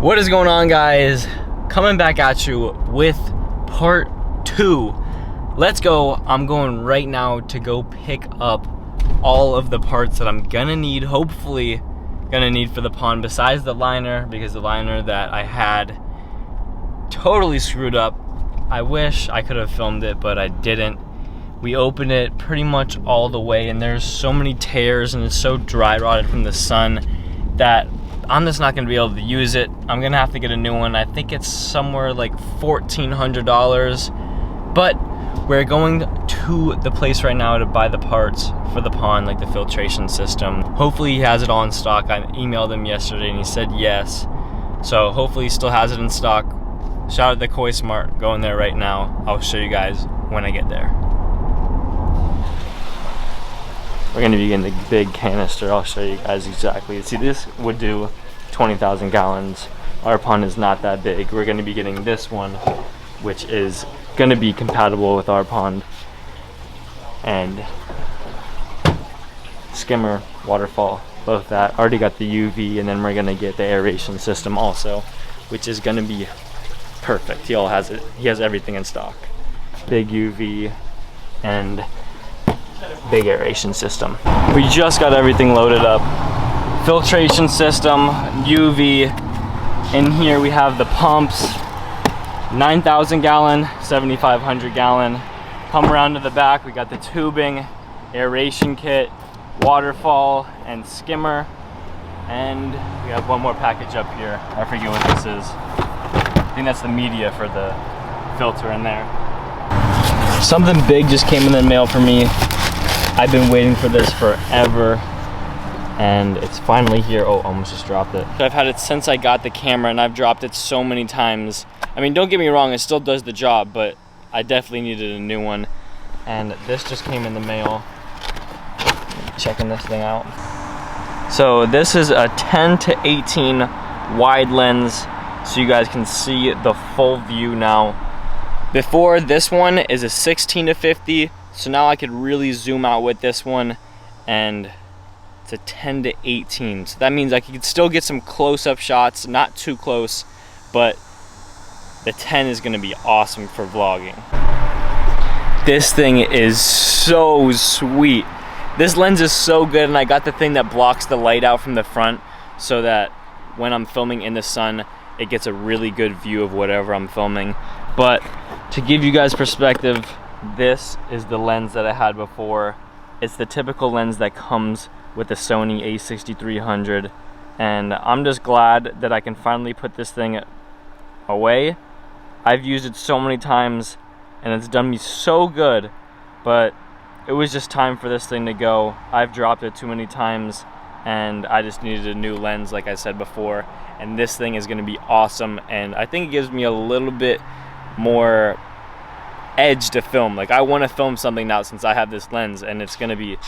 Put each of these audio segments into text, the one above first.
What is going on, guys? Coming back at you with part 2. Let's go. I'm going right now to go pick up all of the parts that I'm gonna need, hopefully gonna need for the pond, besides the liner, because the liner that I had totally screwed up. I wish I could have filmed it, but I didn't. We opened it pretty much all the way, and there's so many tears, and it's so dry rotted from the sun that I'm just not gonna be able to use it. I'm gonna have to get a new one. I think it's somewhere like $1,400, but we're going to the place right now to buy the parts for the pond, like the filtration system. Hopefully he has it all in stock. I emailed him yesterday and he said yes. So hopefully he still has it in stock. Shout out to Koi Smart, going there right now. I'll show you guys when I get there. We're gonna be getting the big canister. I'll show you guys exactly. See, this would do 20,000 gallons. Our pond is not that big. We're gonna be getting this one, which is gonna be compatible with our pond. And skimmer, waterfall, both that. Already got the UV, and then we're gonna get the aeration system also, which is gonna be perfect. He has it. He has everything in stock. Big UV and big aeration system. We just got everything loaded up. Filtration system, UV. In here we have the pumps, 9,000 gallon, 7,500 gallon. Come around to the back, we got the tubing, aeration kit, waterfall, and skimmer. And we have one more package up here. I forget what this is. I think that's the media for the filter in there. Something big just came in the mail for me. I've been waiting for this forever, and it's finally here. Oh, almost just dropped it. I've had it since I got the camera, and I've dropped it so many times. I mean, don't get me wrong, it still does the job, but I definitely needed a new one. And this just came in the mail. Checking this thing out. So this is a 10 to 18 wide lens, so you guys can see the full view now. Before, this one is a 16 to 50. So now I could really zoom out with this one, and it's a 10 to 18. So that means I could still get some close-up shots, not too close, but the 10 is gonna be awesome for vlogging. This thing is so sweet. This lens is so good, and I got the thing that blocks the light out from the front so that when I'm filming in the sun, it gets a really good view of whatever I'm filming. But to give you guys perspective, this is the lens that I had before. It's the typical lens that comes with the Sony a6300, and I'm just glad that I can finally put this thing away. I've used it so many times and it's done me so good, but it was just time for this thing to go. I've dropped it too many times, and I just needed a new lens, like I said before, and this thing is going to be awesome, and I think it gives me a little bit more edge to film. Like, I want to film something now since I have this lens, and it's gonna be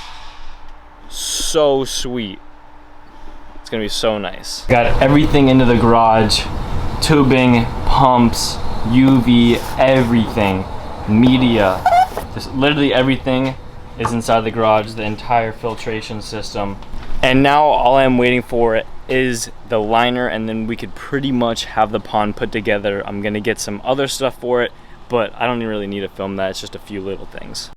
so sweet. It's gonna be so nice. Got everything into the garage. Tubing, pumps, UV, everything. Media. Just literally everything is inside the garage, the entire filtration system. And now all I'm waiting for is the liner, and then we could pretty much have the pond put together. I'm gonna get some other stuff for it, but I don't really need to film that. It's just a few little things.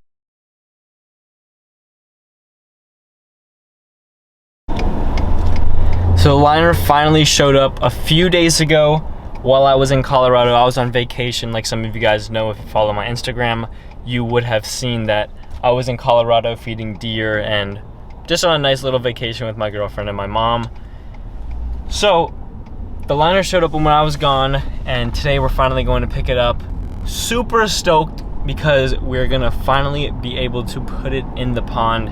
So the liner finally showed up a few days ago while I was in Colorado. I was on vacation. Like some of you guys know, if you follow my Instagram, you would have seen that I was in Colorado feeding deer and just on a nice little vacation with my girlfriend and my mom. So the liner showed up when I was gone, and today we're finally going to pick it up. Super stoked because we're gonna finally be able to put it in the pond,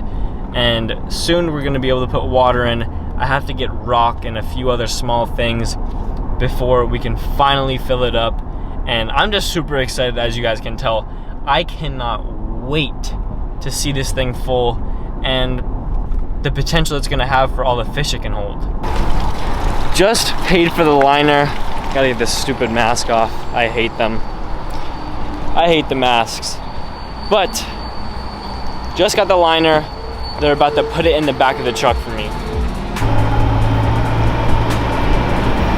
and soon we're gonna be able to put water in. I have to get rock and a few other small things before we can finally fill it up, and I'm just super excited. As you guys can tell, I cannot wait to see this thing full and the potential it's gonna have for all the fish it can hold. Just paid for the liner. Gotta get this stupid mask off. I hate them. I hate the masks, but just got the liner. They're about to put it in the back of the truck for me.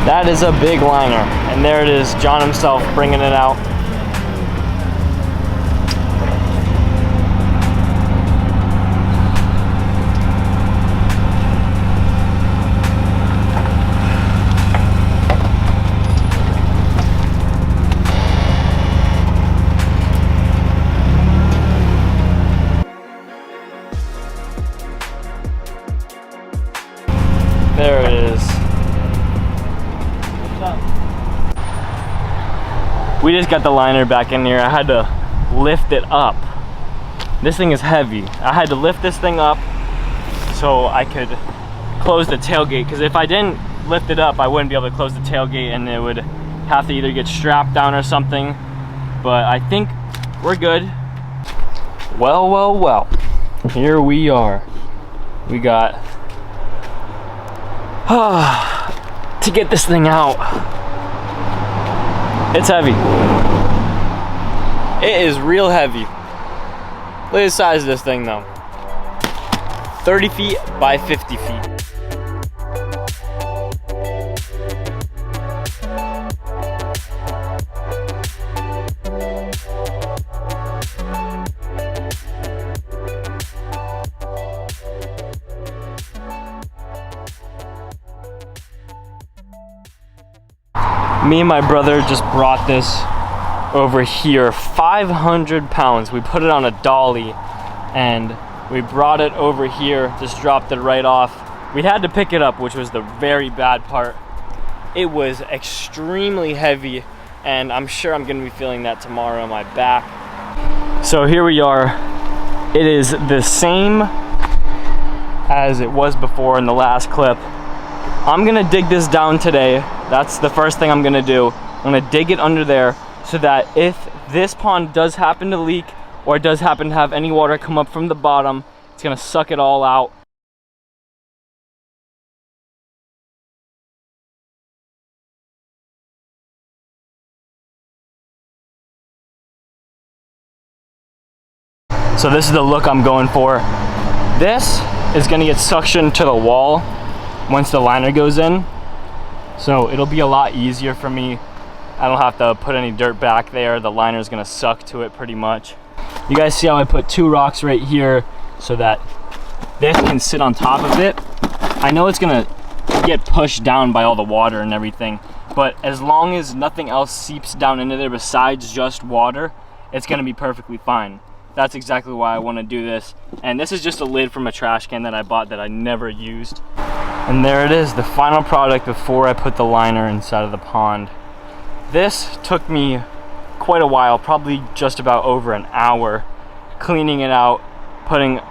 That is a big liner. And there it is, John himself bringing it out. There it is. We just got the liner back in here. I had to lift it up. This thing is heavy. I had to lift this thing up so I could close the tailgate, because if I didn't lift it up, I wouldn't be able to close the tailgate and it would have to either get strapped down or something. But I think we're good. Well, well, well. Here we are. We got to get this thing out. It's heavy. It is real heavy. Look at the size of this thing though. 30 feet by 50 feet. Me and my brother just brought this over here, 500 pounds. We put it on a dolly and we brought it over here, just dropped it right off. We had to pick it up, which was the very bad part. It was extremely heavy, and I'm sure I'm gonna be feeling that tomorrow on my back. So here we are. It is the same as it was before in the last clip. I'm gonna dig this down today. That's the first thing I'm gonna do. I'm gonna dig it under there so that if this pond does happen to leak or does happen to have any water come up from the bottom, it's gonna suck it all out. So this is the look I'm going for. This is gonna get suctioned to the wall once the liner goes in. So it'll be a lot easier for me. I don't have to put any dirt back there. The liner is gonna suck to it pretty much. You guys see how I put two rocks right here so that this can sit on top of it. I know it's gonna get pushed down by all the water and everything, but as long as nothing else seeps down into there besides just water, it's gonna be perfectly fine. That's exactly why I wanna do this. And this is just a lid from a trash can that I bought that I never used. And there it is, the final product before I put the liner inside of the pond. This took me quite a while, probably just about over an hour, cleaning it out, putting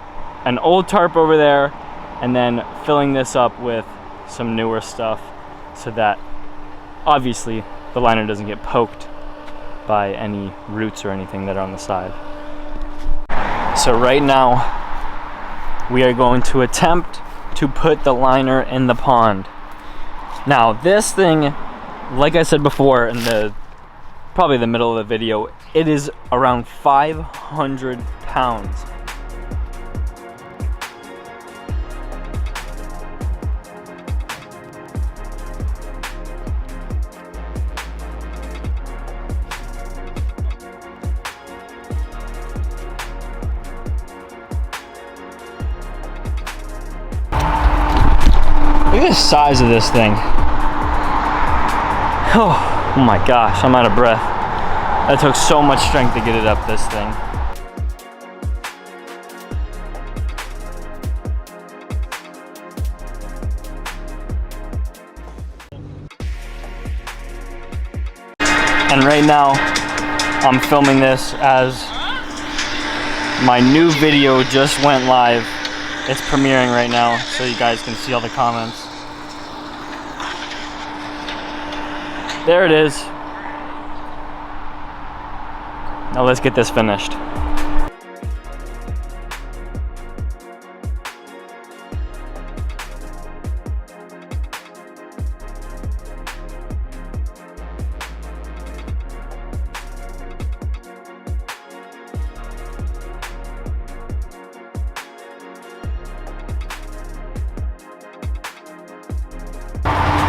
an old tarp over there, and then filling this up with some newer stuff so that obviously the liner doesn't get poked by any roots or anything that are on the side. So right now we are going to attempt to put the liner in the pond. Now this thing, like I said before in probably the middle of the video, it is around 500 pounds. Look at the size of this thing. Oh my gosh, I'm out of breath. That took so much strength to get it up this thing. And right now, I'm filming this as my new video just went live. It's premiering right now, so you guys can see all the comments. There it is. Now let's get this finished.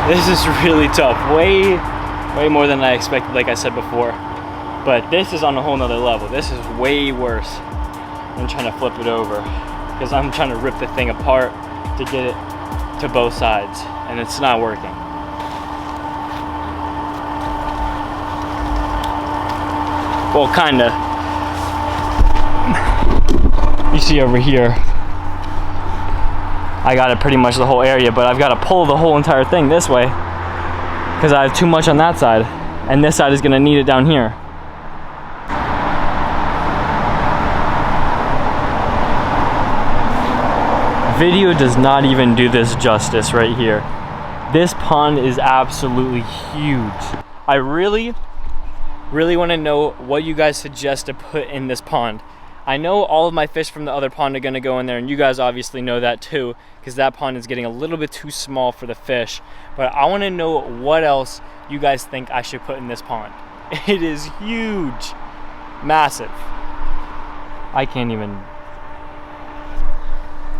This is really tough. Way more than I expected, like I said before. But this is on a whole nother level. This is way worse than trying to flip it over, because I'm trying to rip the thing apart to get it to both sides, and it's not working. Well, kinda. You see over here, I got it pretty much the whole area, but I've got to pull the whole entire thing this way because I have too much on that side, and this side is gonna need it down here. Video does not even do this justice right here. This pond is absolutely huge. I really want to know what you guys suggest to put in this pond. I know all of my fish from the other pond are gonna go in there, and you guys obviously know that too, because that pond is getting a little bit too small for the fish. But I wanna know what else you guys think I should put in this pond. It is huge, massive. I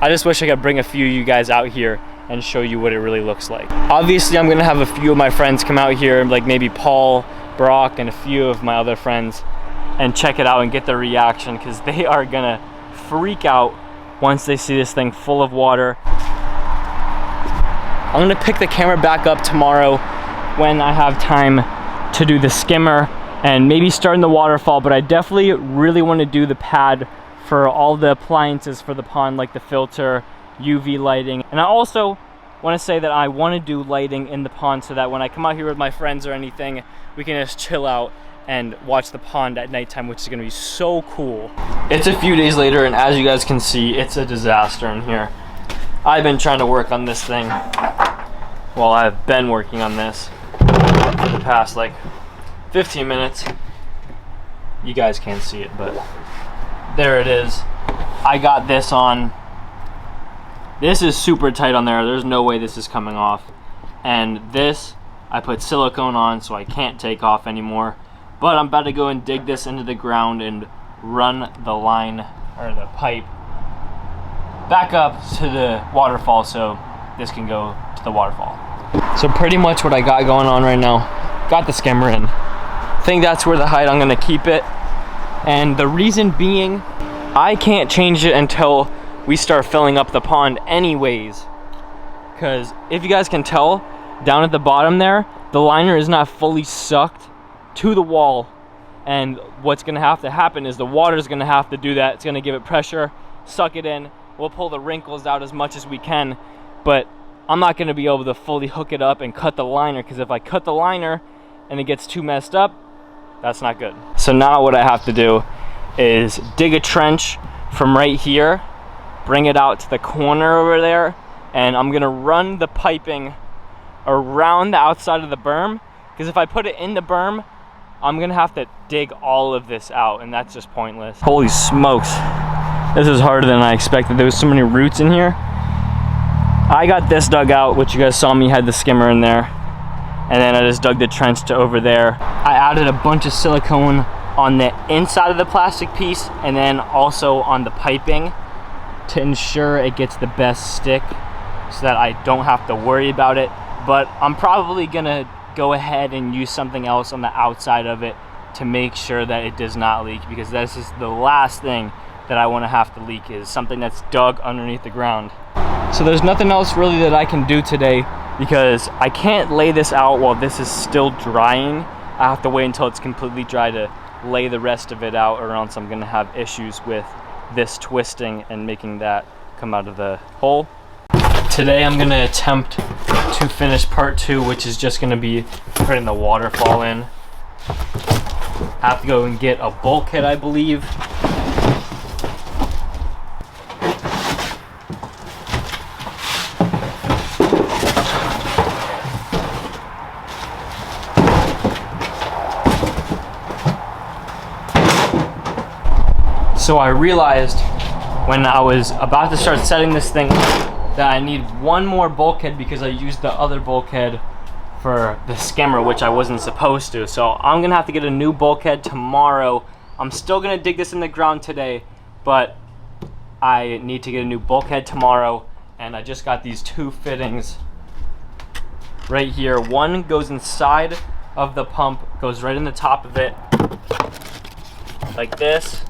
just wish I could bring a few of you guys out here and show you what it really looks like. Obviously, I'm gonna have a few of my friends come out here, like maybe Paul, Brock, and a few of my other friends, and check it out and get their reaction, because they are gonna freak out once they see this thing full of water. I'm gonna pick the camera back up tomorrow when I have time to do the skimmer and maybe start in the waterfall, but I definitely really want to do the pad for all the appliances for the pond, like the filter, UV lighting. And I also want to say that I want to do lighting in the pond so that when I come out here with my friends or anything, we can just chill out and watch the pond at nighttime, which is going to be so cool. It's a few days later, and as you guys can see, it's a disaster in here. I've been trying to work on this thing. Well, I've been working on this for the past like 15 minutes. You guys can't see it, but there it is. I got this on. This is super tight on there. There's no way this is coming off. And this, I put silicone on so I can't take off anymore. But I'm about to go and dig this into the ground and run the line, or the pipe, back up to the waterfall so this can go to the waterfall. So pretty much what I got going on right now, got the skimmer in. I think that's where the height I'm gonna keep it. And the reason being, I can't change it until we start filling up the pond anyways. Because if you guys can tell, down at the bottom there, the liner is not fully sucked to the wall, and what's gonna have to happen is the water is gonna have to do that. It's gonna give it pressure, suck it in. We'll pull the wrinkles out as much as we can, but I'm not gonna be able to fully hook it up and cut the liner, because if I cut the liner and it gets too messed up, that's not good. So now what I have to do is dig a trench from right here, bring it out to the corner over there, and I'm gonna run the piping around the outside of the berm, because if I put it in the berm, I'm gonna have to dig all of this out, and that's just pointless. Holy smokes, this is harder than I expected. There was so many roots in here. I got this dug out, which you guys saw me had the skimmer in there, and then I just dug the trench to over there. I added a bunch of silicone on the inside of the plastic piece, and then also on the piping, to ensure it gets the best stick so that I don't have to worry about it. But I'm probably gonna go ahead and use something else on the outside of it to make sure that it does not leak, because this is the last thing that I want to have to leak, is something that's dug underneath the ground. So there's nothing else really that I can do today, because I can't lay this out while this is still drying. I have to wait until it's completely dry to lay the rest of it out, or else I'm gonna have issues with this twisting and making that come out of the hole. Today I'm gonna attempt to finish part 2, which is just gonna be putting the waterfall in. I have to go and get a bulkhead, I believe. So I realized when I was about to start setting this thing that I need one more bulkhead, because I used the other bulkhead for the skimmer, which I wasn't supposed to. So I'm gonna have to get a new bulkhead tomorrow. I'm still gonna dig this in the ground today, but I need to get a new bulkhead tomorrow, and I just got these 2 fittings right here. One goes inside of the pump, goes right in the top of it, like this,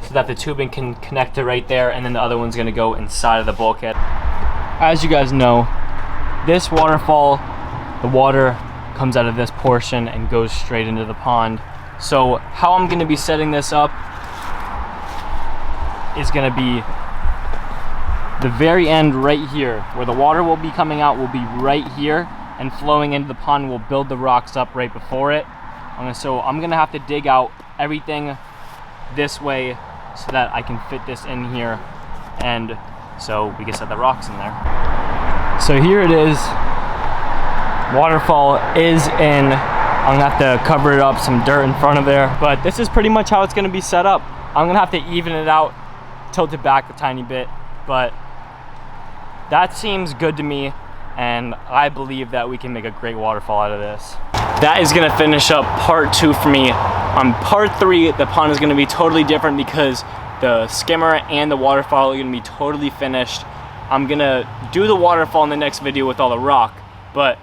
so that the tubing can connect to right there, and then the other one's gonna go inside of the bulkhead. As you guys know, this waterfall, the water comes out of this portion and goes straight into the pond. So how I'm gonna be setting this up is gonna be the very end right here, where the water will be coming out will be right here, and flowing into the pond will build the rocks up right before it. So I'm gonna have to dig out everything this way so that I can fit this in here, and so we can set the rocks in there. So here it is. Waterfall is in. I'm gonna have to cover it up, some dirt in front of there, but this is pretty much how it's gonna be set up. I'm gonna have to even it out, tilt it back a tiny bit, but that seems good to me, and I believe that we can make a great waterfall out of this. That is gonna finish up part 2 for me. On part 3, the pond is gonna be totally different because the skimmer and the waterfall are gonna be totally finished. I'm gonna do the waterfall in the next video with all the rock, but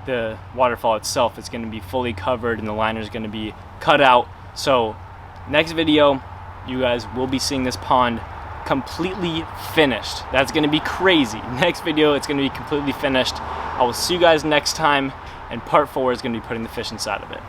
the waterfall itself is gonna be fully covered and the liner is gonna be cut out. So next video, you guys will be seeing this pond completely finished. That's gonna be crazy. Next video, it's gonna be completely finished. I will see you guys next time, and part 4 is gonna be putting the fish inside of it.